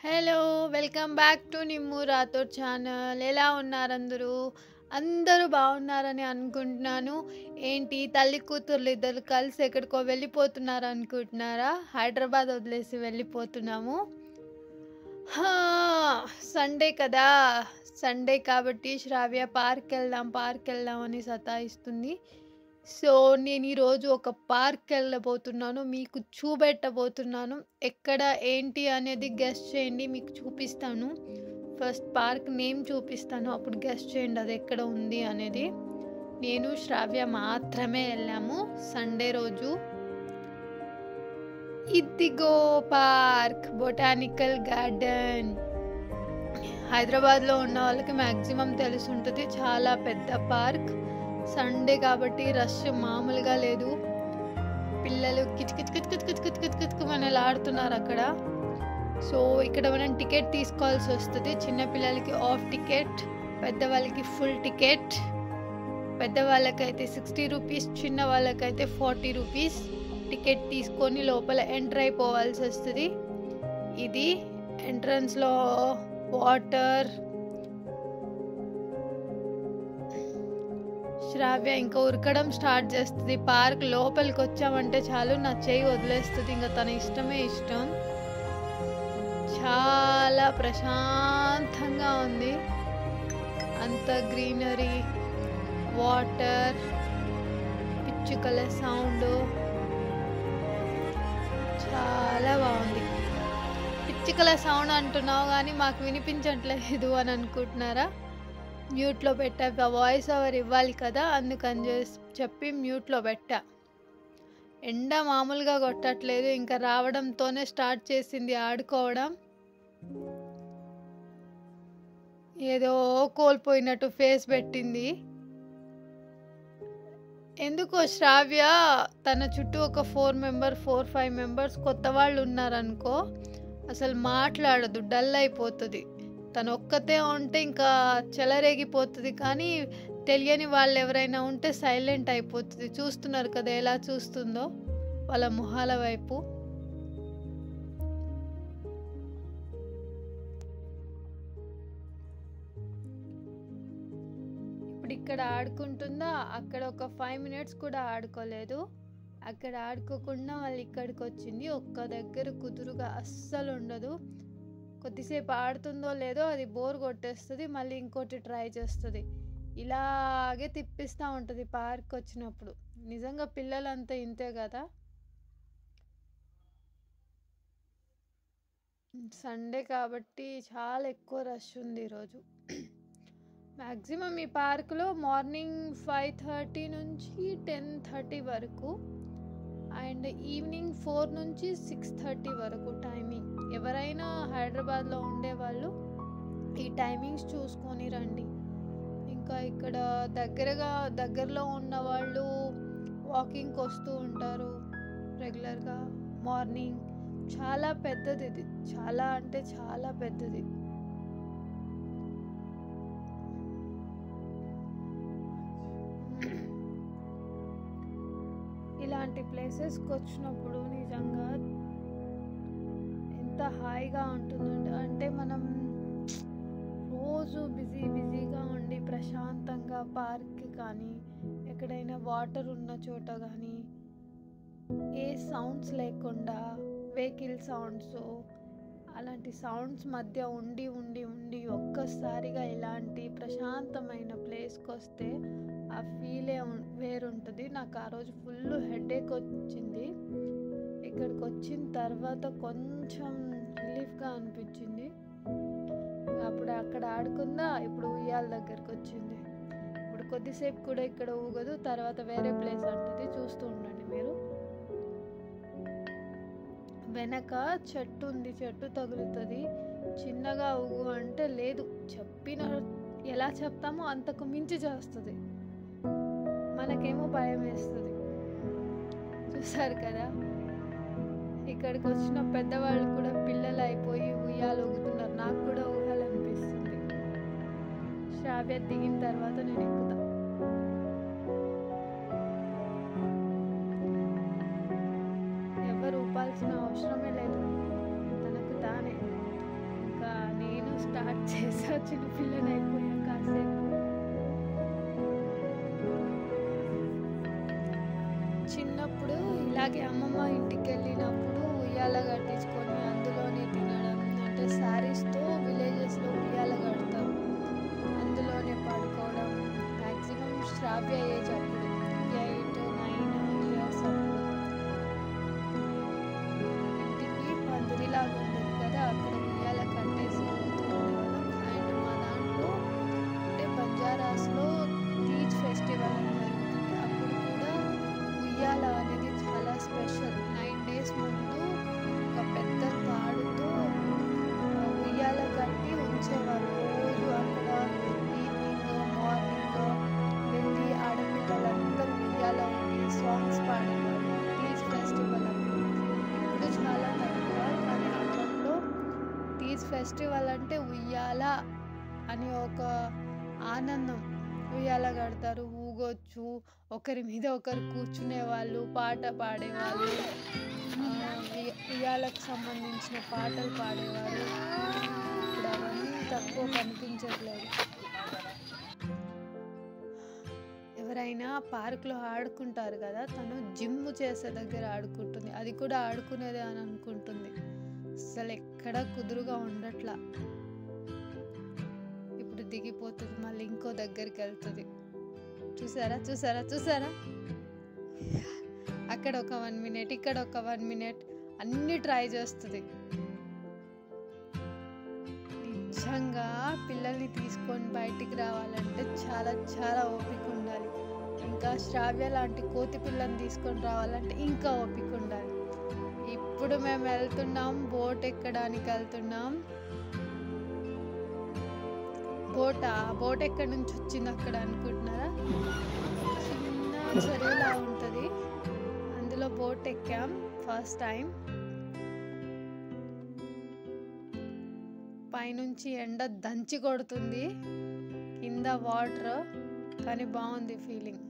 Hello! Welcome back to నిమ్ము Rathod channel. ఎలా ఉన్నారు అందరూ? అందరూ బాగున్నారని అనుకుంటున్నాను. ఏంటి తల్లి కూతుర్లు ఇద్దరు కలిసి ఎక్కడికో వెళ్ళిపోతున్నారు అనుకుంటున్నారా? హైదరాబాద్ వదిలేసి వెళ్ళిపోతున్నాము. హా! సండే కదా! సండే కాబట్టి శ్రావ్య పార్క్ వెళ్దాం అని సతాయిస్తుంది. సో, నేను ఈరోజు ఒక పార్క్‌కెళ్ళబోతున్నాను. మీకు చూపెట్టబోతున్నాను. ఎక్కడ, ఏంటి అనేది గెస్ చేయండి. మీకు చూపిస్తాను. ఫస్ట్ పార్క్ నేమ్ చూపిస్తాను. అప్పుడు గెస్ చేయండి అది ఎక్కడ ఉంది అనేది. నేను, శ్రావ్య మాత్రమే వెళ్ళాము సండే రోజు. ఇదిగో పార్క్, బొటానికల్ గార్డెన్. హైదరాబాద్‌లో ఉన్న వాళ్ళకి మ్యాక్సిమం తెలిసుంటది. చాలా పెద్ద పార్క్. సండే కాబట్టి రష్ మామూలుగా లేదు. పిల్లలు కిచకిచకిచకిచకిచకిచకిచకిచమని ఆడుతున్నారు అక్కడ. సో, ఇక్కడ మనం టికెట్ తీసుకోవాల్సి వస్తుంది. చిన్న పిల్లలకి హాఫ్ టికెట్, పెద్దవాళ్ళకి ఫుల్ టికెట్. పెద్దవాళ్ళకైతే 60 రూపీస్, చిన్న వాళ్ళకైతే 40 రూపీస్. టికెట్ తీసుకొని లోపల ఎంటర్ అయిపోవాల్సి వస్తుంది. ఇది ఎంట్రన్స్‌లో వాటర్. శ్రావ్య ఇంకా ఉరకడం స్టార్ట్ చేస్తుంది. పార్క్ లోపలికి వచ్చామంటే చాలు నా చేయి వదిలేస్తుంది. ఇంకా తన ఇష్టమే ఇష్టం. చాలా ప్రశాంతంగా ఉంది. అంత గ్రీనరీ, వాటర్, పిచ్చుకల సౌండ్ చాలా బాగుంది. పిచ్చుకల సౌండ్ అంటున్నావు కానీ మాకు వినిపించట్లేదు అని అనుకుంటున్నారా? మ్యూట్లో పెట్టా. వాయిస్ ఓవర్ ఇవ్వాలి కదా, అందుకని చెప్పి మ్యూట్లో పెట్టా. ఎండ మామూలుగా కొట్టట్లేదు. ఇంకా రావడంతోనే స్టార్ట్ చేసింది ఆడుకోవడం. ఏదో కోల్పోయినట్టు ఫేస్ పెట్టింది. ఎందుకో శ్రావ్య తన చుట్టూ ఒక 4-5 మెంబర్స్ కొత్త వాళ్ళు ఉన్నారనుకో, అసలు మాట్లాడదు, డల్ అయిపోతుంది. తను ఒక్కతే ఉంటే ఇంకా చెలరేగిపోతుంది. కానీ తెలియని వాళ్ళు ఎవరైనా ఉంటే సైలెంట్ అయిపోతుంది. చూస్తున్నారు కదా ఎలా చూస్తుందో వాళ్ళ మొహాల వైపు. ఇప్పుడు ఇక్కడ ఆడుకుంటుందా, అక్కడ ఒక 5 మినిట్స్ కూడా ఆడుకోలేదు. అక్కడ ఆడుకోకుండా మళ్ళీ ఇక్కడికి వచ్చింది. ఒక్క దగ్గర కుదురుగా అస్సలు ఉండదు. కొద్దిసేపు ఆడుతుందో లేదో అది బోర్ కొట్టేస్తుంది. మళ్ళీ ఇంకోటి ట్రై చేస్తుంది. ఇలాగే తిప్పిస్తూ ఉంటుంది పార్క్ వచ్చినప్పుడు. నిజంగా పిల్లలంతా ఇంతే కదా. సండే కాబట్టి చాలా ఎక్కువ రష్ ఉంది ఈరోజు. మ్యాక్సిమం ఈ పార్కులో మార్నింగ్ 5:30 నుంచి 10:30 వరకు అండ్ ఈవినింగ్ 4 నుంచి 6:30 వరకు టైమింగ్. ఎవరైనా హైదరాబాద్లో ఉండేవాళ్ళు ఈ టైమింగ్స్ చూసుకొని రండి. ఇంకా ఇక్కడ దగ్గరలో ఉన్న వాళ్ళు వాకింగ్కి వస్తూ ఉంటారు రెగ్యులర్గా మార్నింగ్. చాలా పెద్దది ఇది, చాలా అంటే చాలా పెద్దది. ఇలాంటి ప్లేసెస్కి వచ్చినప్పుడు నిజంగా ఎంత హాయిగా ఉంటుందంటే, అంటే మనం రోజు బిజీగా ఉండి ప్రశాంతంగా పార్క్కి కానీ ఎక్కడైనా వాటర్ ఉన్న చోట కానీ ఏ సౌండ్స్ లేకుండా, వెహికల్ సౌండ్స్ అలాంటి సౌండ్స్ మధ్య ఉండి ఒక్కసారిగా ఇలాంటి ప్రశాంతమైన ప్లేస్కి వస్తే ఆ ఫీలే వేరుంటుంది. నాకు ఆ రోజు ఫుల్ హెడేక్ వచ్చింది. ఇక్కడికి వచ్చిన తర్వాత కొంచెం రిలీఫ్గా అనిపించింది. అప్పుడు అక్కడ ఆడుకుందా, ఇప్పుడు ఉయ్యాల దగ్గరికి వచ్చింది. ఇప్పుడు కొద్దిసేపు కూడా ఇక్కడ ఊగదు, తర్వాత వేరే ప్లేస్ అంటుంది. చూస్తూ ఉండండి మీరు. వెనక చెట్టు ఉంది, చెట్టు తగులుతుంది. చిన్నగా ఊగు అంటే లేదు, ఎలా చెప్తామో అంతకు మించి చేస్తుంది. మనకేమో భయం వేస్తుంది. చూసారు కదా, ఇక్కడికి వచ్చిన పెద్దవాళ్ళు కూడా పిల్లలు అయిపోయి ఉయ్యాలు ఊగుతున్నారు. నాకు కూడా ఊగాలనిపిస్తుంది. శ్రావ్య దిగిన తర్వాత నేను ఎక్కుతా. ఎవరు ఊపాల్సిన అవసరమే లేదు, తనకు తానే స్టార్ట్ చేసా చిన్నపిల్లని అయిపోయా కాసేపు. చిన్నప్పుడు ఇలాగే అమ్మమ్మ ఇంటికి వెళ్ళినప్పుడు ఉయ్యాల కట్టించుకొని అందులోనే తినడం, అంటే శారీస్తో విలేజెస్లో ఉయ్యాల కడతారు, అందులోనే పడుకోవడం. మ్యాక్సిమం శ్రావ్య ఏజ్ అప్పుడు 8-9 ఇయర్స్ అప్పుడు. ఇంటికి పందిరిలాగా ఉండేది కదా, అక్కడ ఉయ్యాల కట్టేసి ఊగుతూ ఉండేవాళ్ళం. అండ్ మా దాంట్లో అంటే బంజారాస్లో తీజ్ ఫెస్టివల్ అని జరుగుతుంది. అప్పుడు కూడా ఉయ్యాల అనేది చాలా స్పెషల్. 9 days ముందు ఒక పెద్ద తాడుతో ఉయ్యాల కట్టి ఉంచేవారు. రోజు అక్కడ ఈవినింగ్ మార్నింగ్ వెళ్ళి ఆడపిల్లలందరూ ఉయ్యాల ఉండి సాంగ్స్ పాడేవారు. తీజ్ ఫెస్టివల్ అప్పుడు. ఇప్పుడు చాలా తక్కువ, కానీ అప్పట్లో తీజ్ ఫెస్టివల్ అంటే ఉయ్యాల అని ఒక ఆనందం. ఉయ్యాల కడతారు, ఊగొచ్చు, ఒకరి మీద ఒకరు కూర్చునే వాళ్ళు, పాట పాడేవాళ్ళు, ఉయ్యాలకు సంబంధించిన పాటలు పాడేవారు. ఇప్పుడు అవన్నీ తక్కువ కనిపించట్లేదు. ఎవరైనా పార్కులో ఆడుకుంటారు కదా, తను జిమ్ చేసే దగ్గర ఆడుకుంటుంది. అది కూడా ఆడుకునేదే అని అనుకుంటుంది. అసలు ఎక్కడ కుదురుగా ఉండట్లా. ఇప్పుడు దిగిపోతుంది, మళ్ళీ ఇంకో దగ్గరికి వెళ్తుంది. చూసారా చూసారా చూసారా, అక్కడ ఒక 1 minute, ఇక్కడ ఒక 1 minute, అన్నీ ట్రై చేస్తుంది. నిజంగా పిల్లల్ని తీసుకొని బయటికి రావాలంటే చాలా చాలా ఓపిక ఉండాలి. ఇంకా శ్రావ్య లాంటి కోతి పిల్లని తీసుకొని రావాలంటే ఇంకా ఓపిక ఉండాలి. ఇప్పుడు మేము వెళ్తున్నాం, బోట్ ఎక్కడానికి వెళ్తున్నాం. బోట్ ఎక్కడి నుంచి వచ్చింది అక్కడ అనుకుంటున్నారా? చిన్న చెరువులా ఉంటుంది, అందులో బోట్ ఎక్కాం ఫస్ట్ టైం. పైనుంచి ఎండ దంచి కొడుతుంది, కింద వాటర్, కానీ బాగుంది ఫీలింగ్.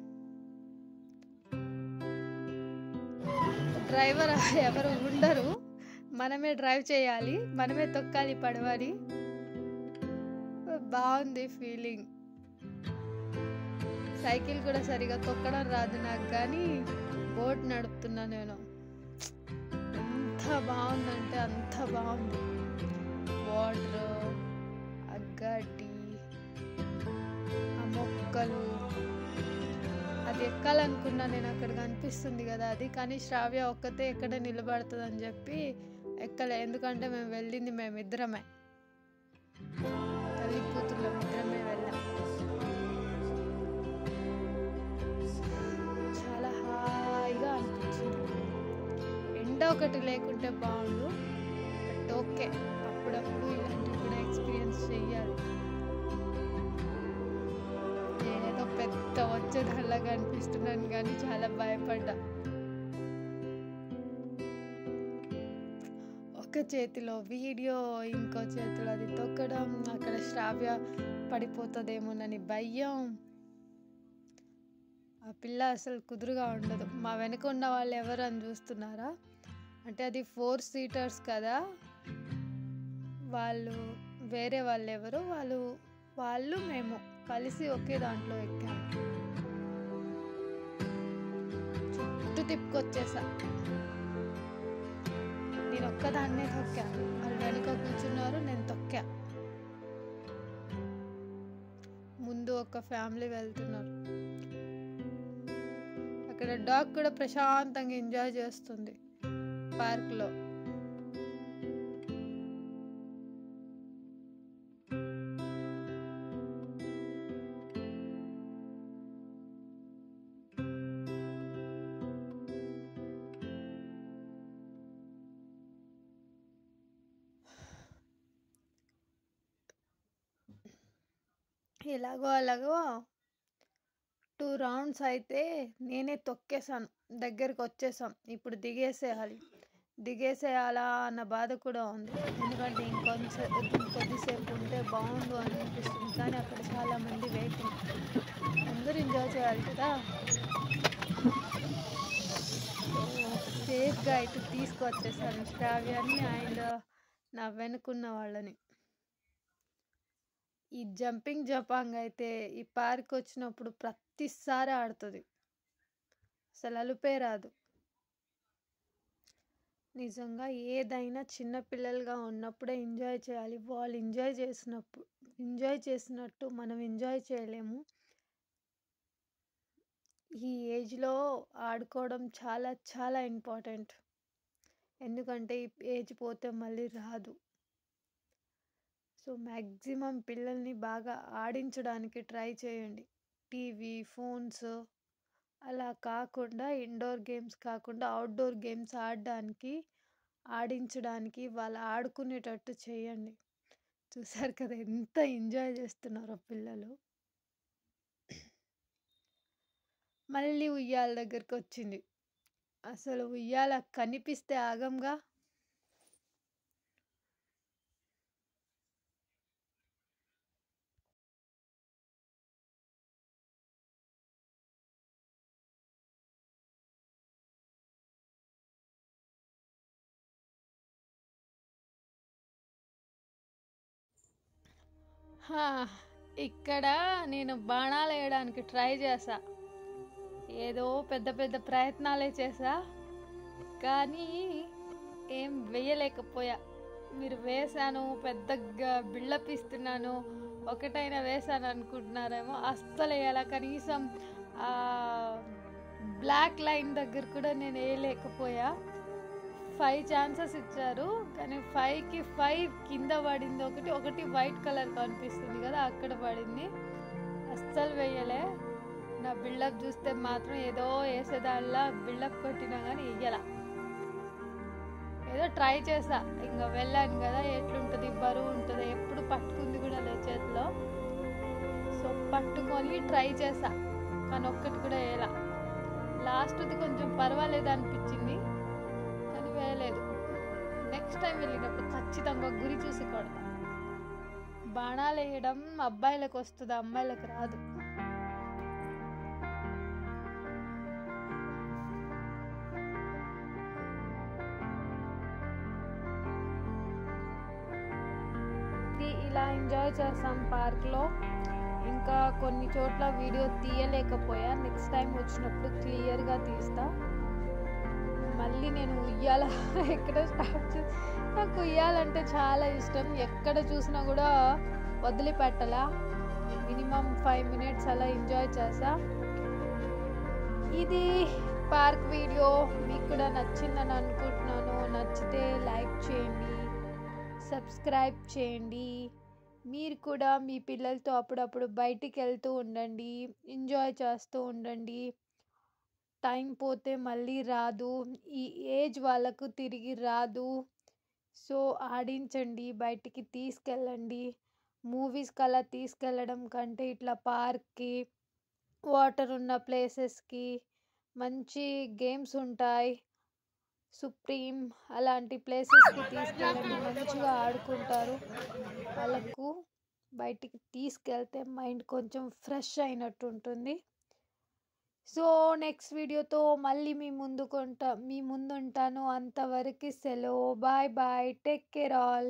డ్రైవర్ ఎవరు ఉండరు, మనమే డ్రైవ్ చేయాలి, మనమే తొక్కాలి పడవని. బాగుంది ఫీలింగ్. సైకిల్ కూడా సరిగా తొక్కడం రాదు నాకు, కానీ బోట్ నడుపుతున్నా నేను. ఎంత బాగుందంటే అంత బాగుంది. వాటర్, ఆ గడ్డి, ఆ మొక్కలు, అది ఎక్కాలనుకున్నా నేను. అక్కడ కనిపిస్తుంది కదా అది, కానీ శ్రావ్య ఒక్కతే ఎక్కడ నిలబడుతుంది అని చెప్పి ఎక్కలే. ఎందుకంటే మేము వెళ్ళింది మేమిద్దరమే, తల్లి కూతుర్లం ఇద్దరమే వెళ్ళాం. చాలా హాయిగా అనిపించింది. ఎండ ఒకటి లేకుంటే బాగుండు, బట్ ఓకే, అప్పుడప్పుడు ఇలాంటివి కూడా ఎక్స్పీరియన్స్ చెయ్యాలి. నేనేదో పెద్ద వచ్చేదానిలాగా అనిపిస్తున్నాను, కానీ చాలా భయపడ్డా. ఒక చేతిలో వీడియో, ఇంకో చేతిలో అది తొక్కడం, అక్కడ శ్రావ్య పడిపోతుందేమోనని భయం. ఆ పిల్ల అసలు కుదురుగా ఉండదు. మా వెనక ఉన్న వాళ్ళు ఎవరు అని చూస్తున్నారా? అంటే అది 4 seaters కదా, వాళ్ళు వేరే వాళ్ళు ఎవరు, వాళ్ళు మేము కలిసి ఒకే దాంట్లో ఎక్కాము. చుట్టూ తిప్పుకొచ్చేసా. నేను ఒక్కదాన్నే తొక్కా, వాళ్ళు వెనుక కూర్చున్నారు, నేను తొక్కా. ముందు ఒక ఫ్యామిలీ వెళ్తున్నారు. అక్కడ డాగ్ కూడా ప్రశాంతంగా ఎంజాయ్ చేస్తుంది పార్క్లో. ఎలాగో అలాగో 2 rounds అయితే నేనే తొక్కేసాను, దగ్గరికి వచ్చేసాం. ఇప్పుడు దిగేసేయాలా అన్న బాధ కూడా ఉంది. ఎందుకంటే ఇంకొద్దిసేపు ఉంటే బాగుండు అని అనిపిస్తుంది, కానీ అక్కడ చాలామంది వెయిటింగ్. అందరూ ఎంజాయ్ చేయాలి కదా. సేఫ్గా ఇటు తీసుకొచ్చేసాను శ్రావ్యాన్ని అండ్ నా వెనుకున్న వాళ్ళని. ఈ జంపింగ్ జపాంగ్ అయితే ఈ పార్క్ వచ్చినప్పుడు ప్రతిసారి ఆడుతుంది, అసలు అలుపే రాదు. నిజంగా ఏదైనా చిన్న పిల్లలుగా ఉన్నప్పుడే ఎంజాయ్ చేయాలి. వాళ్ళు ఎంజాయ్ చేసినట్టు మనం ఎంజాయ్ చేయలేము. ఈ ఏజ్లో ఆడుకోవడం చాలా చాలా ఇంపార్టెంట్, ఎందుకంటే ఈ ఏజ్ పోతే మళ్ళీ రాదు. సో మ్యాక్సిమం పిల్లల్ని బాగా ఆడించడానికి ట్రై చేయండి. టీవీ, ఫోన్స్ అలా కాకుండా, ఇండోర్ గేమ్స్ కాకుండా అవుట్డోర్ గేమ్స్ ఆడించడానికి వాళ్ళు ఆడుకునేటట్టు చేయండి. చూసారు కదా ఎంత ఎంజాయ్ చేస్తున్నారో పిల్లలు. మళ్ళీ ఉయ్యాల దగ్గరికి వచ్చింది. అసలు ఉయ్యాల కనిపిస్తే ఆగంగా. ఇక్కడ నేను బాణాలు వేయడానికి ట్రై చేశా, ఏదో పెద్ద పెద్ద ప్రయత్నాలే చేశా, కానీ ఏం వేయలేకపోయా. మీరు వేసాను పెద్దగా బిల్డప్ ఇస్తున్నాను, ఒకటైనా వేసాను అనుకుంటున్నారేమో. అస్సలు వేయాల, కనీసం బ్లాక్ లైన్ దగ్గర కూడా నేను వేయలేకపోయా. 5 ఛాన్సెస్ ఇచ్చారు, కానీ 5కి 5 కింద పడింది. ఒకటి వైట్ కలర్ కనిపిస్తుంది కదా, అక్కడ పడింది. అస్సలు వేయలే. నా బిల్డప్ చూస్తే మాత్రం ఏదో వేసేదాల్లా బిల్డప్ కొట్టినా కానీ వేయలా. ఏదో ట్రై చేసా, ఇంకా వెళ్ళాను కదా ఎట్లుంటుంది, బరువు ఉంటుంది, ఎప్పుడు పట్టుకుంది కూడా లేదు చేతిలో. సో పట్టుకొని ట్రై చేసా, కానీ ఒక్కటి కూడా వేయలా. లాస్ట్ది కొంచెం పర్వాలేదు అనిపించింది, కానీ వేయలేదు. నెక్స్ట్ టైం వెళ్ళినప్పుడు ఖచ్చితంగా గురి చూసి కొడతా. బాణాలు వేయడం అబ్బాయిలకు వస్తుంది, అమ్మాయిలకు రాదు. ఇలా ఎంజాయ్ చేస్తాం పార్క్లో. ఇంకా కొన్ని చోట్ల వీడియో తీయలేకపోయా, నెక్స్ట్ టైం వచ్చినప్పుడు క్లియర్గా తీస్తా. మళ్ళీ నేను ఉయ్యాల ఎక్కడ స్టార్ట్ చేసి, నాకు ఉయ్యాలంటే చాలా ఇష్టం. ఎక్కడ చూసినా కూడా వదిలిపెట్టలా, మినిమం 5 minutes అలా ఎంజాయ్ చేసా. ఇది పార్క్ వీడియో మీకు కూడా నచ్చిందని అనుకుంటున్నాను. నచ్చితే లైక్ చేయండి, సబ్స్క్రైబ్ చేయండి. మీరు కూడా మీ పిల్లలతో అప్పుడప్పుడు బయటికి వెళ్తూ ఉండండి, ఎంజాయ్ చేస్తూ ఉండండి. టైం పోతే మళ్ళీ రాదు, ఈ ఏజ్ వాళ్ళకు తిరిగి రాదు. సో ఆడించండి, బయటికి తీసుకెళ్ళండి. మూవీస్కి అలా తీసుకెళ్ళడం కంటే ఇట్లా పార్క్కి, వాటర్ ఉన్న ప్లేసెస్కి, మంచి గేమ్స్ ఉంటాయి, సుప్రీం అలాంటి ప్లేసెస్కి తీసుకెళ్ళండి, మంచిగా ఆడుకుంటారు. వాళ్ళకు బయటికి తీసుకెళ్తే మైండ్ కొంచెం ఫ్రెష్ అయినట్టు ఉంటుంది. సో నెక్స్ట్ వీడియోతో మళ్ళీ మీ ముందు ఉంటాను. అంతవరకు సెలవు. Bye bye, take care all.